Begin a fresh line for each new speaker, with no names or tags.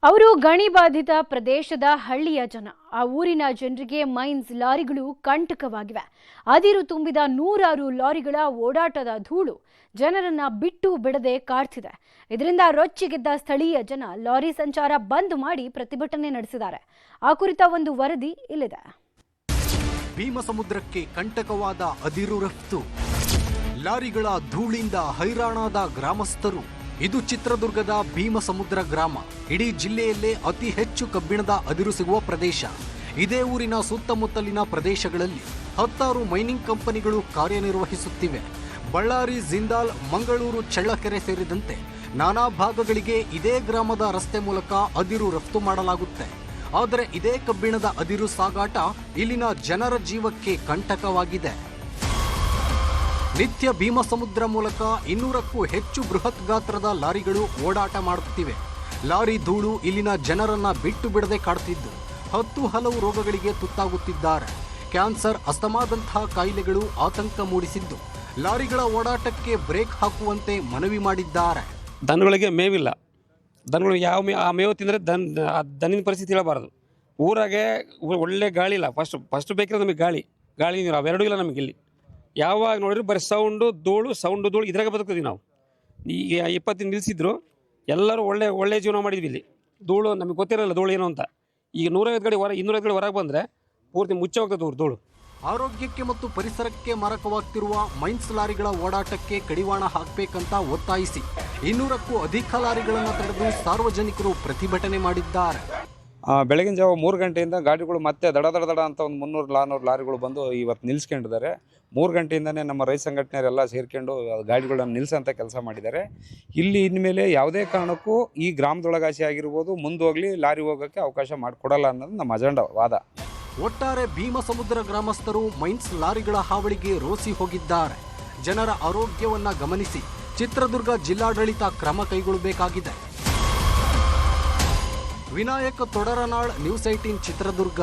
ಅವರು ಗಣಿ ಬಾಧಿತ ಪ್ರದೇಶದ ಹಳ್ಳಿಯ ಜನ. ಆ ಊರಿನ ಜನರಿಗೆ ಮೈನ್ಸ್ ಲಾರಿಗಳು ಕಂಟಕವಾಗಿವೆ. ಅದಿರು ತುಂಬಿದ ನೂರಾರು ಲಾರಿಗಳ ಓಡಾಟದ ಧೂಳು ಜನರನ್ನ ಬಿಟ್ಟು ಬಿಡದೆ ಕಾಡ್ತಿದೆ. ಇದರಿಂದ ರೊಚ್ಚಿಗೆದ್ದ ಸ್ಥಳೀಯ ಜನ ಲಾರಿ ಸಂಚಾರ ಬಂದ್ ಮಾಡಿ ಪ್ರತಿಭಟನೆ ನಡೆಸಿದ್ದಾರೆ. ಆ ಕುರಿತ ಒಂದು ವರದಿ ಇಲ್ಲಿದೆ.
ಭೀಮಸಮುದ್ರಕ್ಕೆ ಕಂಟಕವಾದ ಅದಿರು ರಫ್ತು, ಲಾರಿಗಳ ಧೂಳಿಂದ ಹೈರಾಣಾದ ಗ್ರಾಮಸ್ಥರು. ಇದು ಚಿತ್ರದುರ್ಗದ ಭೀಮಸಮುದ್ರ ಗ್ರಾಮ. ಇಡೀ ಜಿಲ್ಲೆಯಲ್ಲೇ ಅತಿ ಹೆಚ್ಚು ಕಬ್ಬಿಣದ ಅದಿರು ಸಿಗುವ ಪ್ರದೇಶ. ಇದೇ ಊರಿನ ಸುತ್ತಮುತ್ತಲಿನ ಪ್ರದೇಶಗಳಲ್ಲಿ 10 ಮೈನಿಂಗ್ ಕಂಪನಿಗಳು ಕಾರ್ಯನಿರ್ವಹಿಸುತ್ತಿವೆ. ಬಳ್ಳಾರಿ, ಜಿಂದಾಲ್, ಮಂಗಳೂರು, ಚಳ್ಳಕೆರೆ ಸೇರಿದಂತೆ ನಾನಾ ಭಾಗಗಳಿಗೆ ಇದೇ ಗ್ರಾಮದ ರಸ್ತೆ ಮೂಲಕ ಅದಿರು ರಫ್ತು ಮಾಡಲಾಗುತ್ತೆ. ಆದರೆ ಇದೇ ಕಬ್ಬಿಣದ ಅದಿರು ಸಾಗಾಟ ಇಲ್ಲಿನ ಜನರ ಜೀವಕ್ಕೆ ಕಂಟಕವಾಗಿದೆ. ನಿತ್ಯ ಭೀಮಸಮುದ್ರ ಮೂಲಕ 200ಕ್ಕೂ ಹೆಚ್ಚು ಬೃಹತ್ ಗಾತ್ರದ ಲಾರಿಗಳು ಓಡಾಟ ಮಾಡುತ್ತಿವೆ. ಲಾರಿ ಧೂಳು ಇಲ್ಲಿನ ಜನರನ್ನ ಬಿಟ್ಟು ಬಿಡದೆ ಕಾಡುತ್ತಿದ್ದು 10 ಹಲವು ರೋಗಗಳಿಗೆ ತುತ್ತಾಗುತ್ತಿದ್ದಾರೆ. ಕ್ಯಾನ್ಸರ್, ಅಸ್ತಮಾದಂತಹ ಕಾಯಿಲೆಗಳು ಆತಂಕ ಮೂಡಿಸಿದ್ದು ಲಾರಿಗಳ ಓಡಾಟಕ್ಕೆ ಬ್ರೇಕ್ ಹಾಕುವಂತೆ ಮನವಿ ಮಾಡಿದ್ದಾರೆ.
ದನಗಳಿಗೆ ಮೇವಿಲ್ಲ. ದನಗಳು ಯಾವ ಆ ಮೇವು ತಿಂದರೆ ದನಿನ ಪರಿಸ್ಥಿತಿ ಹೇಳಬಾರದು. ಊರಾಗೆ ಒಳ್ಳೆ ಗಾಳಿ ಇಲ್ಲ. ಫಸ್ಟ್ ಬೇಕಿರೋದು ನಮಗೆ ಗಾಳಿ ನೀರು ಅವೆರಡೂ ಇಲ್ಲ ನಮಗೆ. ಇಲ್ಲಿ ಯಾವಾಗ ನೋಡಿದ್ರೆ ಬರೀ ಸೌಂಡು ಧೂಳು ಇದ್ರಾಗ ಬದುಕ್ತೀವಿ ನಾವು. ಈಗ 20 ದಿನ ನಿಲ್ಲಿಸಿದ್ರು, ಎಲ್ಲರೂ ಒಳ್ಳೆ ಜೀವನ ಮಾಡಿದ್ವಿ. ಇಲ್ಲಿ ಧೂಳು ನಮಗೆ ಗೊತ್ತಿರಲ್ಲ ಧೂಳು ಏನು ಅಂತ. ಈಗ 150 ಗಾಡಿ 250 ಗಾಡಿ ಹೊರಗೆ ಬಂದರೆ ಪೂರ್ತಿ ಮುಚ್ಚೆ ಹೋಗ್ತದೆ ಧೂಳು.
ಆರೋಗ್ಯಕ್ಕೆ ಮತ್ತು ಪರಿಸರಕ್ಕೆ ಮಾರಕವಾಗ್ತಿರುವ ಮೈನ್ಸ್ ಲಾರಿಗಳ ಓಡಾಟಕ್ಕೆ ಕಡಿವಾಣ ಹಾಕಬೇಕಂತ ಒತ್ತಾಯಿಸಿ 200ಕ್ಕೂ ಅಧಿಕ ಲಾರಿಗಳನ್ನು ತಡೆದು ಸಾರ್ವಜನಿಕರು ಪ್ರತಿಭಟನೆ ಮಾಡಿದ್ದಾರೆ.
ಬೆಳಗಿನ ಜಾವ 3 ಗಂಟೆಯಿಂದ ಗಾಡಿಗಳು ಮತ್ತೆ ದಡ ಅಂತ ಒಂದು 300-400 ಲಾರಿಗಳು ಬಂದು ಇವತ್ತು ನಿಲ್ಲಿಸ್ಕೊಂಡಿದ್ದಾರೆ. 3 ಗಂಟೆಯಿಂದನೇ ನಮ್ಮ ರೈತ ಸಂಘಟನೆಯರೆಲ್ಲ ಸೇರ್ಕೊಂಡು ಗಾಡಿಗಳನ್ನು ನಿಲ್ಲಿಸೋಂಥ ಕೆಲಸ ಮಾಡಿದ್ದಾರೆ. ಇಲ್ಲಿ ಇನ್ಮೇಲೆ ಯಾವುದೇ ಕಾರಣಕ್ಕೂ ಈ ಗ್ರಾಮದೊಳಗಾಸಿ ಆಗಿರ್ಬೋದು ಮುಂದೋಗಲಿ ಲಾರಿ ಹೋಗೋಕ್ಕೆ ಅವಕಾಶ ಮಾಡಿಕೊಡಲ್ಲ ಅನ್ನೋದು ನಮ್ಮ ಅಜೆಂಡಾ ವಾದ.
ಒಟ್ಟಾರೆ ಭೀಮಸಮುದ್ರ ಗ್ರಾಮಸ್ಥರು ಮೈನ್ಸ್ ಲಾರಿಗಳ ಹಾವಳಿಗೆ ರೋಸಿ ಹೋಗಿದ್ದಾರೆ. ಜನರ ಆರೋಗ್ಯವನ್ನ ಗಮನಿಸಿ ಚಿತ್ರದುರ್ಗ ಜಿಲ್ಲಾಡಳಿತ ಕ್ರಮ ಕೈಗೊಳ್ಳಬೇಕಾಗಿದೆ. ವಿನಾಯಕ ತೊಡರನಾಳ್, ನ್ಯೂಸ್ 18 ಚಿತ್ರದುರ್ಗ.